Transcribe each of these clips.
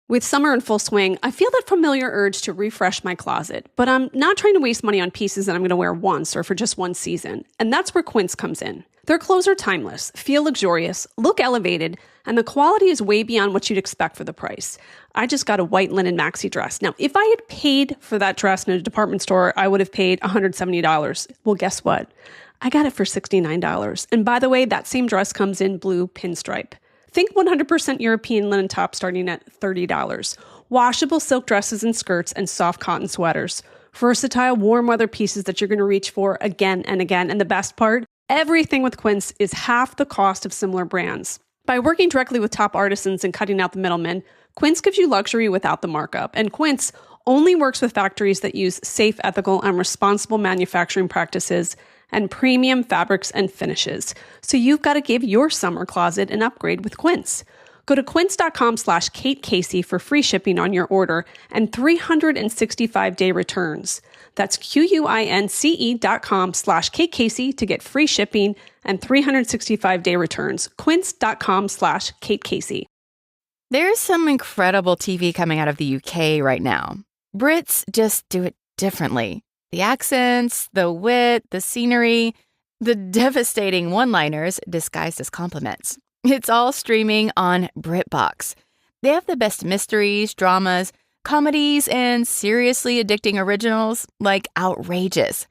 With summer in full swing, I feel that familiar urge to refresh my closet, but I'm not trying to waste money on pieces that I'm going to wear once or for just one season. And that's where Quince comes in. Their clothes are timeless, feel luxurious, look elevated, and the quality is way beyond what you'd expect for the price. I just got a white linen maxi dress. Now, if I had paid for that dress in a department store, I would have paid $170. Well, guess what? I got it for $69. And by the way, that same dress comes in blue pinstripe. Think 100% European linen top starting at $30. Washable silk dresses and skirts and soft cotton sweaters. Versatile warm weather pieces that you're going to reach for again and again. And the best part, everything with Quince is half the cost of similar brands. By working directly with top artisans and cutting out the middlemen, Quince gives you luxury without the markup. And Quince only works with factories that use safe, ethical, and responsible manufacturing practices and premium fabrics and finishes. So you've got to give your summer closet an upgrade with Quince. Go to quince.com/Kate Casey for free shipping on your order and 365-day returns. That's QUINCE.com/Kate Casey to get free shipping and 365-day returns. Quince.com/Kate Casey. There's some incredible TV coming out of the UK right now. Brits just do it differently. The accents, the wit, the scenery, the devastating one-liners disguised as compliments. It's all streaming on BritBox. They have the best mysteries, dramas, comedies, and seriously addicting originals like Outrageous,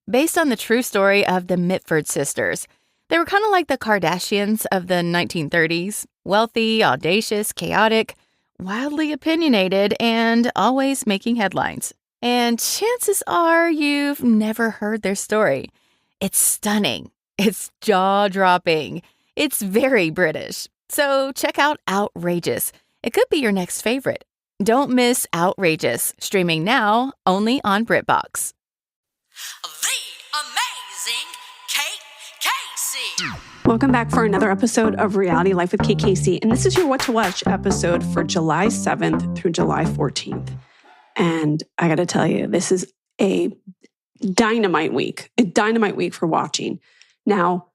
based on the true story of the Mitford sisters. They were kind of like the Kardashians of the 1930s, wealthy, audacious, chaotic, wildly opinionated, and always making headlines. And chances are you've never heard their story. It's stunning. It's jaw-dropping. It's very British. So check out Outrageous. It could be your next favorite. Don't miss Outrageous, streaming now only on BritBox. The amazing Kate Casey. Welcome back for another episode of Reality Life with Kate Casey. And this is your What to Watch episode for July 7th through July 14th. And I got to tell you, this is a dynamite week for watching. Now,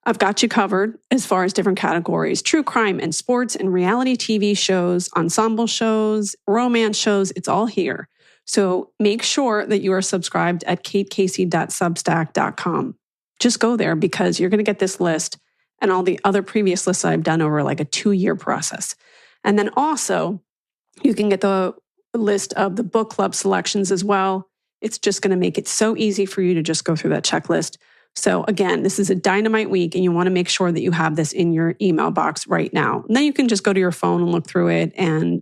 I've got you covered as far as different categories: true crime and sports and reality TV shows, ensemble shows, romance shows. It's all here. So make sure that you are subscribed at katecasey.substack.com. Just go there because you're going to get this list and all the other previous lists I've done over like a 2-year process. And then also you can get the list of the book club selections as well. It's just going to make it so easy for you to just go through that checklist. So again, this is a dynamite week and you want to make sure that you have this in your email box right now. And then you can just go to your phone and look through it, and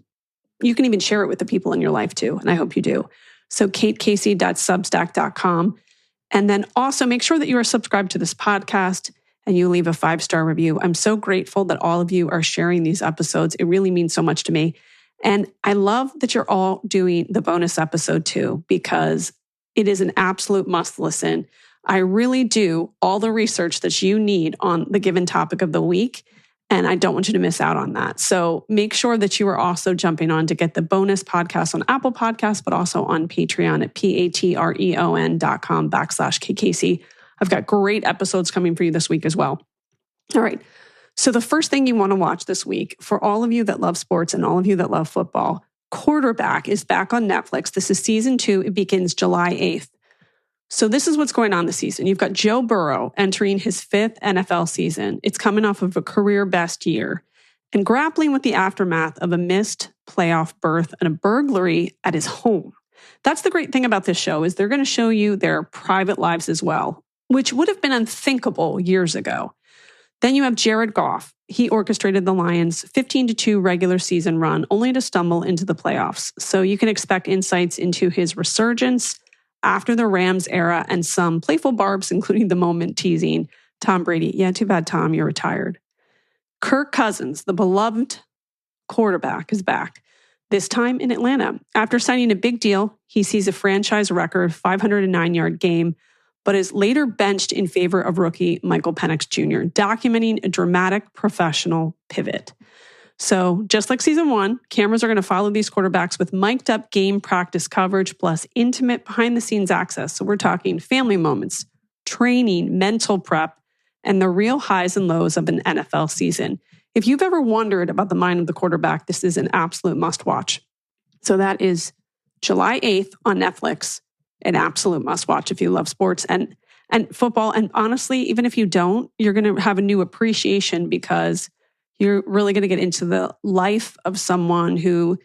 you can even share it with the people in your life too. And I hope you do. So katecasey.substack.com. And then also make sure that you are subscribed to this podcast and you leave a 5-star review. I'm so grateful that all of you are sharing these episodes. It really means so much to me. And I love that you're all doing the bonus episode too, because it is an absolute must listen. I really do all the research that you need on the given topic of the week, and I don't want you to miss out on that. So make sure that you are also jumping on to get the bonus podcast on Apple Podcasts, but also on Patreon at patreon.com/KCasey. I've got great episodes coming for you this week as well. All right. So the first thing you want to watch this week, for all of you that love sports and all of you that love football, Quarterback is back on Netflix. This is season 2. It begins July 8th. So this is what's going on this season. You've got Joe Burrow entering his 5th NFL season. It's coming off of a career best year and grappling with the aftermath of a missed playoff berth and a burglary at his home. That's the great thing about this show, is they're going to show you their private lives as well, which would have been unthinkable years ago. Then you have Jared Goff. He orchestrated the Lions' 15-2 regular season run, only to stumble into the playoffs. So you can expect insights into his resurgence after the Rams era and some playful barbs, including the moment teasing Tom Brady. Yeah, too bad, Tom, you're retired. Kirk Cousins, the beloved quarterback, is back, this time in Atlanta. After signing a big deal, he sees a franchise record 509-yard game, but is later benched in favor of rookie Michael Penix Jr., documenting a dramatic professional pivot. So just like season 1, cameras are going to follow these quarterbacks with mic'd up game practice coverage plus intimate behind the scenes access. So we're talking family moments, training, mental prep, and the real highs and lows of an NFL season. If you've ever wondered about the mind of the quarterback, this is an absolute must-watch. So that is July 8th on Netflix, an absolute must-watch if you love sports and football. And honestly, even if you don't, you're going to have a new appreciation because you're really going to get into the life of someone who,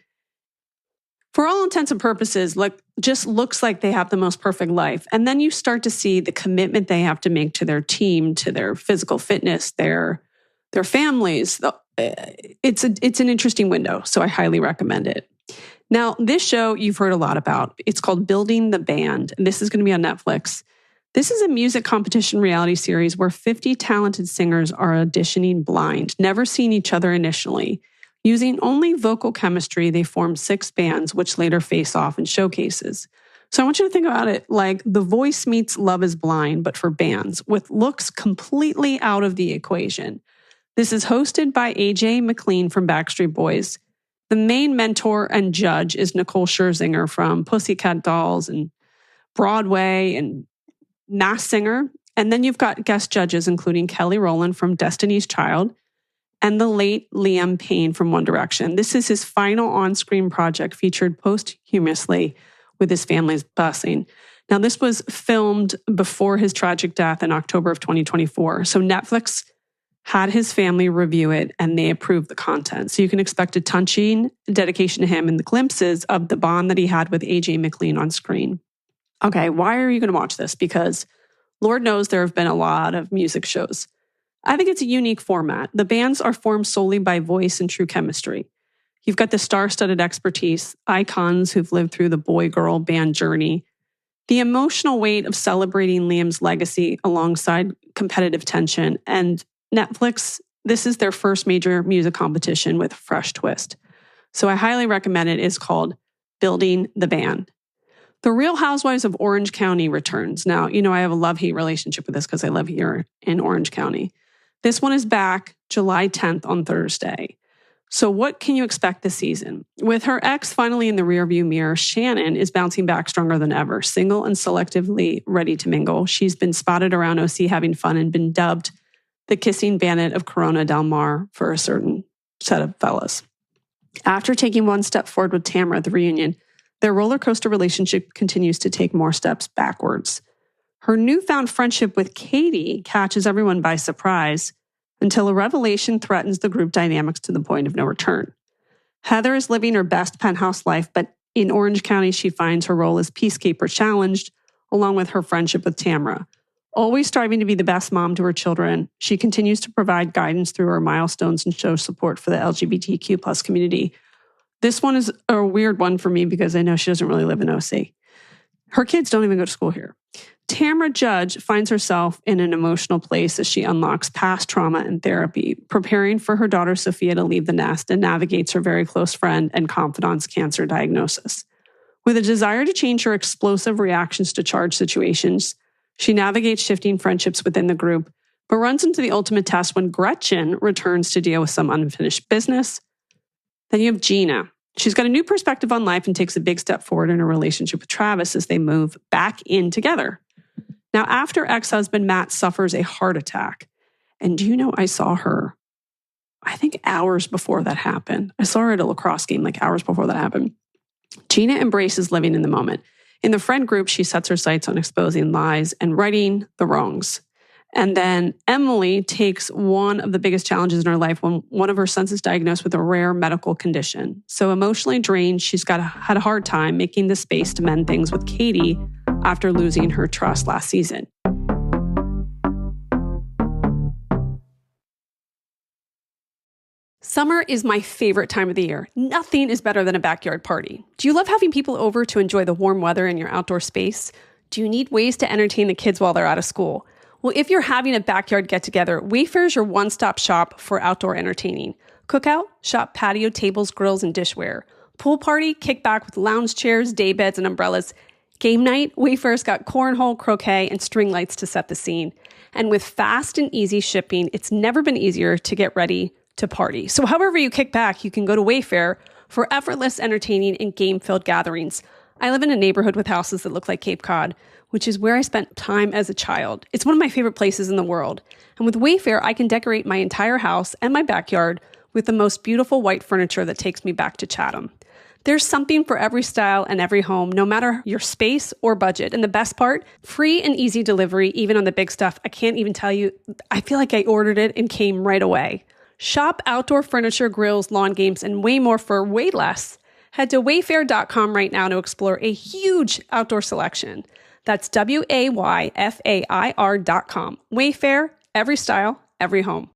for all intents and purposes, just looks like they have the most perfect life. And then you start to see the commitment they have to make to their team, to their physical fitness, their families. It's an interesting window, so I highly recommend it. Now, this show you've heard a lot about. It's called Building the Band, and this is going to be on Netflix. This is a music competition reality series where 50 talented singers are auditioning blind, never seeing each other initially. Using only vocal chemistry, they form 6 bands, which later face off in showcases. So I want you to think about it like The Voice meets Love is Blind, but for bands, with looks completely out of the equation. This is hosted by AJ McLean from Backstreet Boys. The main mentor and judge is Nicole Scherzinger from Pussycat Dolls and Broadway and Masked Singer. And then you've got guest judges, including Kelly Rowland from Destiny's Child and the late Liam Payne from One Direction. This is his final on-screen project featured posthumously with his family's passing. Now, this was filmed before his tragic death in October of 2024. So Netflix had his family review it and they approved the content. So you can expect a touching dedication to him and the glimpses of the bond that he had with AJ McLean on screen. Okay, why are you going to watch this? Because Lord knows there have been a lot of music shows. I think it's a unique format. The bands are formed solely by voice and true chemistry. You've got the star-studded expertise, icons who've lived through the boy-girl band journey, the emotional weight of celebrating Liam's legacy alongside competitive tension, and Netflix, this is their first major music competition with a fresh twist. So I highly recommend it. It's called Building the Band. The Real Housewives of Orange County returns. Now, I have a love-hate relationship with this because I live here in Orange County. This one is back July 10th on Thursday. So what can you expect this season? With her ex finally in the rearview mirror, Shannon is bouncing back stronger than ever, single and selectively ready to mingle. She's been spotted around OC having fun and been dubbed the kissing bandit of Corona Del Mar for a certain set of fellas. After taking one step forward with Tamra at the reunion, their roller coaster relationship continues to take more steps backwards. Her newfound friendship with Katie catches everyone by surprise until a revelation threatens the group dynamics to the point of no return. Heather is living her best penthouse life, but in Orange County, she finds her role as peacekeeper challenged, along with her friendship with Tamra. Always striving to be the best mom to her children, she continues to provide guidance through her milestones and show support for the LGBTQ plus community. This one is a weird one for me because I know she doesn't really live in OC. Her kids don't even go to school here. Tamra Judge finds herself in an emotional place as she unlocks past trauma and therapy, preparing for her daughter Sophia to leave the nest and navigates her very close friend and confidant's cancer diagnosis. With a desire to change her explosive reactions to charged situations, she navigates shifting friendships within the group, but runs into the ultimate test when Gretchen returns to deal with some unfinished business. Then you have Gina. She's got a new perspective on life and takes a big step forward in her relationship with Travis as they move back in together. Now, after ex-husband Matt suffers a heart attack, and do you know I saw her, I think hours before that happened. I saw her at a lacrosse game like hours before that happened. Gina embraces living in the moment. In the friend group, she sets her sights on exposing lies and righting the wrongs. And then Emily takes one of the biggest challenges in her life when one of her sons is diagnosed with a rare medical condition. So emotionally drained, she's had a hard time making the space to mend things with Katie after losing her trust last season. Summer is my favorite time of the year. Nothing is better than a backyard party. Do you love having people over to enjoy the warm weather in your outdoor space? Do you need ways to entertain the kids while they're out of school? Well, if you're having a backyard get-together, Wayfair is your one-stop shop for outdoor entertaining. Cookout, shop patio tables, grills, and dishware. Pool party, kick back with lounge chairs, day beds, and umbrellas. Game night, Wayfair's got cornhole, croquet, and string lights to set the scene. And with fast and easy shipping, it's never been easier to get ready to party. So however you kick back, you can go to Wayfair for effortless entertaining and game-filled gatherings. I live in a neighborhood with houses that look like Cape Cod, which is where I spent time as a child. It's one of my favorite places in the world. And with Wayfair, I can decorate my entire house and my backyard with the most beautiful white furniture that takes me back to Chatham. There's something for every style and every home, no matter your space or budget. And the best part, free and easy delivery, even on the big stuff. I can't even tell you, I feel like I ordered it and came right away. Shop outdoor furniture, grills, lawn games, and way more for way less. Head to wayfair.com right now to explore a huge outdoor selection. That's WAYFAIR.com. Wayfair, every style, every home.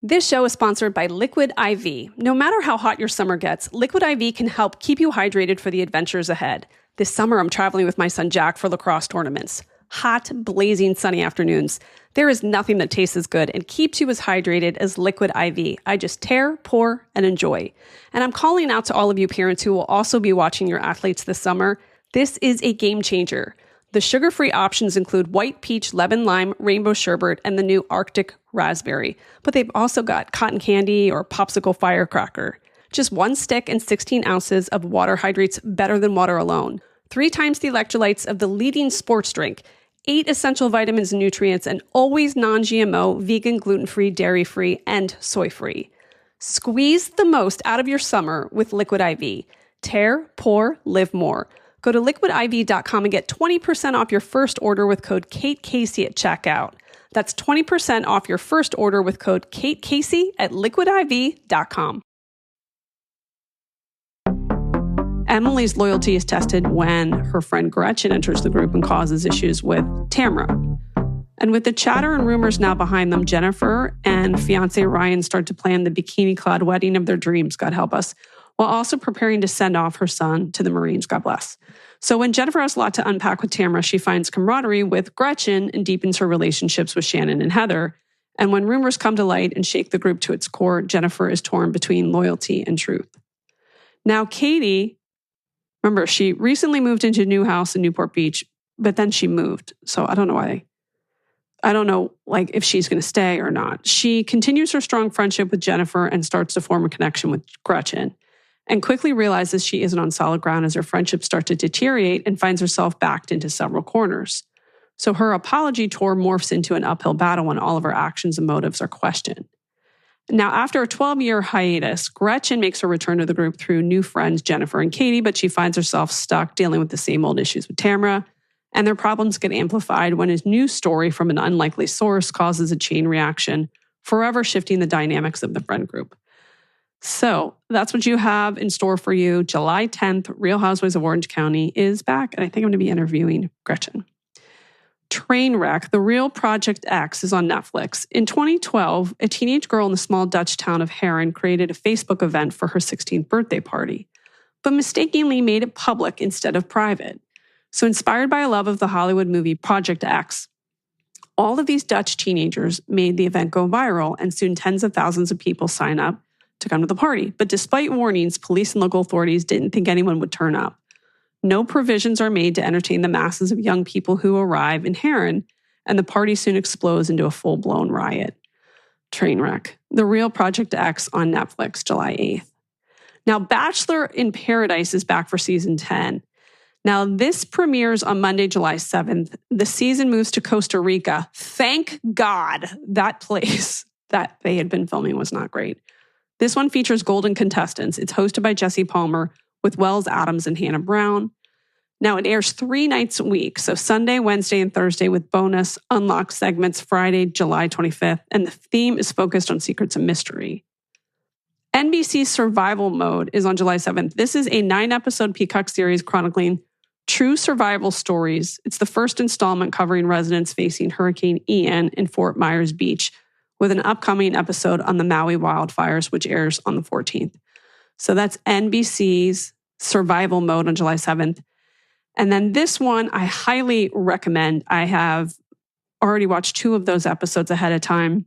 This show is sponsored by Liquid IV. No matter how hot your summer gets, Liquid IV can help keep you hydrated for the adventures ahead. This summer, I'm traveling with my son Jack for lacrosse tournaments. Hot, blazing, sunny afternoons. There is nothing that tastes as good and keeps you as hydrated as Liquid IV. I just tear, pour, and enjoy. And I'm calling out to all of you parents who will also be watching your athletes this summer. This is a game changer. The sugar-free options include white peach, lemon lime, rainbow sherbet, and the new Arctic raspberry. But they've also got cotton candy or popsicle firecracker. Just 1 stick and 16 ounces of water hydrates better than water alone. 3 times the electrolytes of the leading sports drink. 8 essential vitamins and nutrients, and always non-GMO, vegan, gluten-free, dairy-free, and soy-free. Squeeze the most out of your summer with Liquid IV. Tear, pour, live more. Go to liquidiv.com and get 20% off your first order with code KateCasey at checkout. That's 20% off your first order with code KateCasey at liquidiv.com. Emily's loyalty is tested when her friend Gretchen enters the group and causes issues with Tamra. And with the chatter and rumors now behind them, Jennifer and fiancé Ryan start to plan the bikini-clad wedding of their dreams, God help us, while also preparing to send off her son to the Marines, God bless. So when Jennifer has a lot to unpack with Tamra, she finds camaraderie with Gretchen and deepens her relationships with Shannon and Heather. And when rumors come to light and shake the group to its core, Jennifer is torn between loyalty and truth. Now, Katie, remember, she recently moved into a new house in Newport Beach, but then she moved. So I don't know why. I don't know, if she's going to stay or not. She continues her strong friendship with Jennifer and starts to form a connection with Gretchen, and quickly realizes she isn't on solid ground as her friendships start to deteriorate and finds herself backed into several corners. So her apology tour morphs into an uphill battle when all of her actions and motives are questioned. Now, after a 12-year hiatus, Gretchen makes her return to the group through new friends Jennifer and Katie, but she finds herself stuck dealing with the same old issues with Tamra, and their problems get amplified when a new story from an unlikely source causes a chain reaction, forever shifting the dynamics of the friend group. So that's what you have in store for you. July 10th, Real Housewives of Orange County is back, and I think I'm going to be interviewing Gretchen. Trainwreck, The Real Project X, is on Netflix. In 2012, a teenage girl in the small Dutch town of Heron created a Facebook event for her 16th birthday party, but mistakenly made it public instead of private. So inspired by a love of the Hollywood movie Project X, all of these Dutch teenagers made the event go viral, and soon tens of thousands of people sign up to come to the party. But despite warnings, police and local authorities didn't think anyone would turn up. No provisions are made to entertain the masses of young people who arrive in Heron, and the party soon explodes into a full-blown riot. Trainwreck, The Real Project X on Netflix, July 8th. Now, Bachelor in Paradise is back for season 10. Now, this premieres on Monday, July 7th. The season moves to Costa Rica. Thank God. That place that they had been filming was not great. This one features golden contestants. It's hosted by Jesse Palmer with Wells Adams and Hannah Brown. Now, it airs 3 nights a week, so Sunday, Wednesday, and Thursday, with bonus unlocked segments Friday, July 25th, and the theme is focused on secrets and mystery. NBC's Survival Mode is on July 7th. This is a 9-episode Peacock series chronicling true survival stories. It's the first installment covering residents facing Hurricane Ian in Fort Myers Beach, with an upcoming episode on the Maui wildfires, which airs on the 14th. So that's NBC's Survival Mode on July 7th. And then this one I highly recommend. I have already watched 2 of those episodes ahead of time.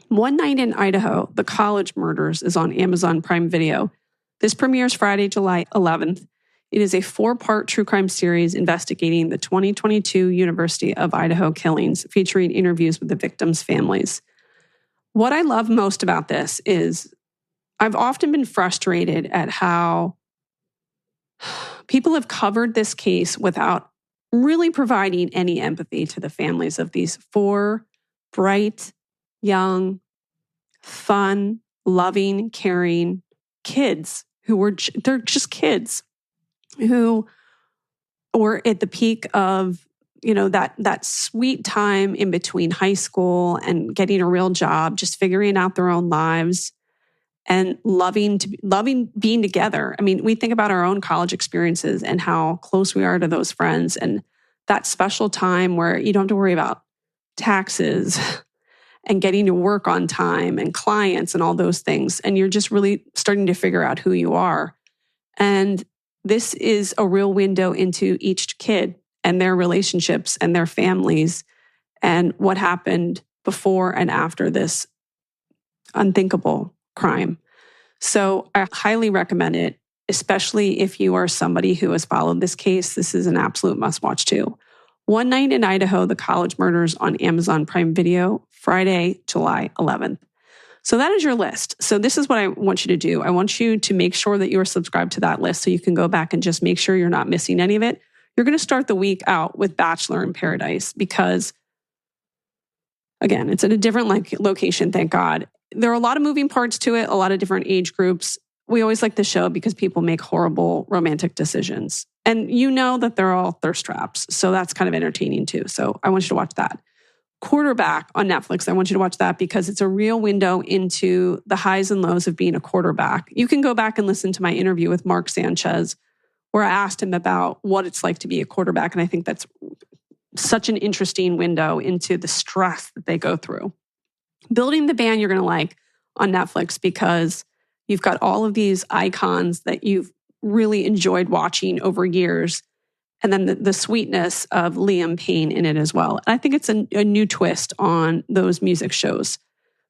One Night in Idaho, The College Murders, is on Amazon Prime Video. This premieres Friday, July 11th. It is a 4-part true crime series investigating the 2022 University of Idaho killings, featuring interviews with the victims' families. What I love most about this is I've often been frustrated at how People have covered this case without really providing any empathy to the families of these 4 bright, young, fun, loving, caring kids who they're just kids who were at the peak of, that sweet time in between high school and getting a real job, just figuring out their own lives and loving being together. I mean, we think about our own college experiences and how close we are to those friends and that special time where you don't have to worry about taxes and getting to work on time and clients and all those things. And you're just really starting to figure out who you are. And this is a real window into each kid and their relationships and their families and what happened before and after this unthinkable crime. So I highly recommend it, especially if you are somebody who has followed this case. This is an absolute must-watch too. One Night in Idaho, The College Murders on Amazon Prime Video, Friday, July 11th. So that is your list. So this is what I want you to do. I want you to make sure that you are subscribed to that list so you can go back and just make sure you're not missing any of it. You're going to start the week out with Bachelor in Paradise because, again, it's at a different location, thank God. There are a lot of moving parts to it, a lot of different age groups. We always like the show because people make horrible romantic decisions. And you know that they're all thirst traps. So that's kind of entertaining too. So I want you to watch that. Quarterback on Netflix. I want you to watch that because it's a real window into the highs and lows of being a quarterback. You can go back and listen to my interview with Mark Sanchez where I asked him about what it's like to be a quarterback. And I think that's such an interesting window into the stress that they go through. Building the Band you're going to like on Netflix because you've got all of these icons that you've really enjoyed watching over years. And then the sweetness of Liam Payne in it as well. And I think it's a new twist on those music shows.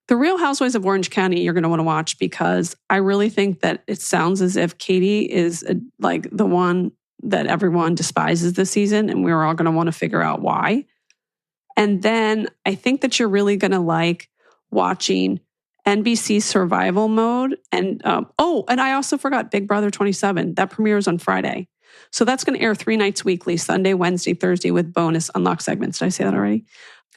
The Real Housewives of Orange County you're going to want to watch because I really think that it sounds as if Katie is like the one that everyone despises this season. And we're all going to want to figure out why. And then I think that you're really going to like watching NBC Survival Mode. And and I also forgot Big Brother 27. That premieres on Friday. So that's going to air 3 nights weekly, Sunday, Wednesday, Thursday with bonus unlocked segments. Did I say that already?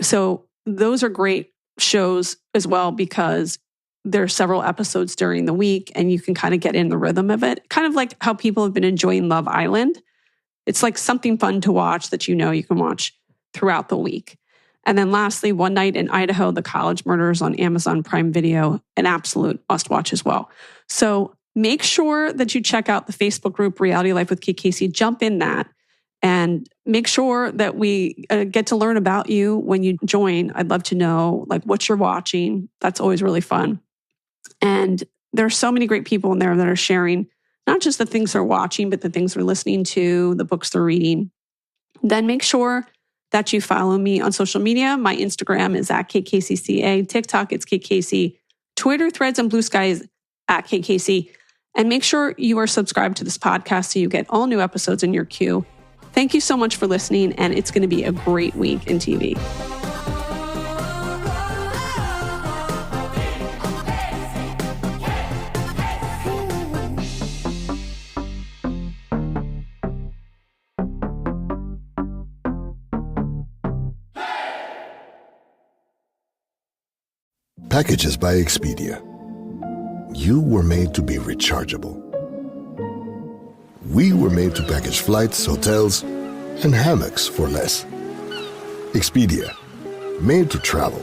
So those are great shows as well because there are several episodes during the week and you can kind of get in the rhythm of it. Kind of like how people have been enjoying Love Island. It's like something fun to watch that you can watch throughout the week. And then lastly, One Night in Idaho, The College Murders on Amazon Prime Video, an absolute must-watch as well. So make sure that you check out the Facebook group, Reality Life with Kate Casey. Jump in that and make sure that we get to learn about you when you join. I'd love to know what you're watching. That's always really fun. And there are so many great people in there that are sharing not just the things they're watching, but the things they're listening to, the books they're reading. Then make sure that you follow me on social media. My Instagram is @KCCA. TikTok, it's KCC. Twitter, Threads, and Blue Sky is @KCC. And make sure you are subscribed to this podcast so you get all new episodes in your queue. Thank you so much for listening, and it's going to be a great week in TV. Packages by Expedia. You were made to be rechargeable. We were made to package flights, hotels, and hammocks for less. Expedia, made to travel.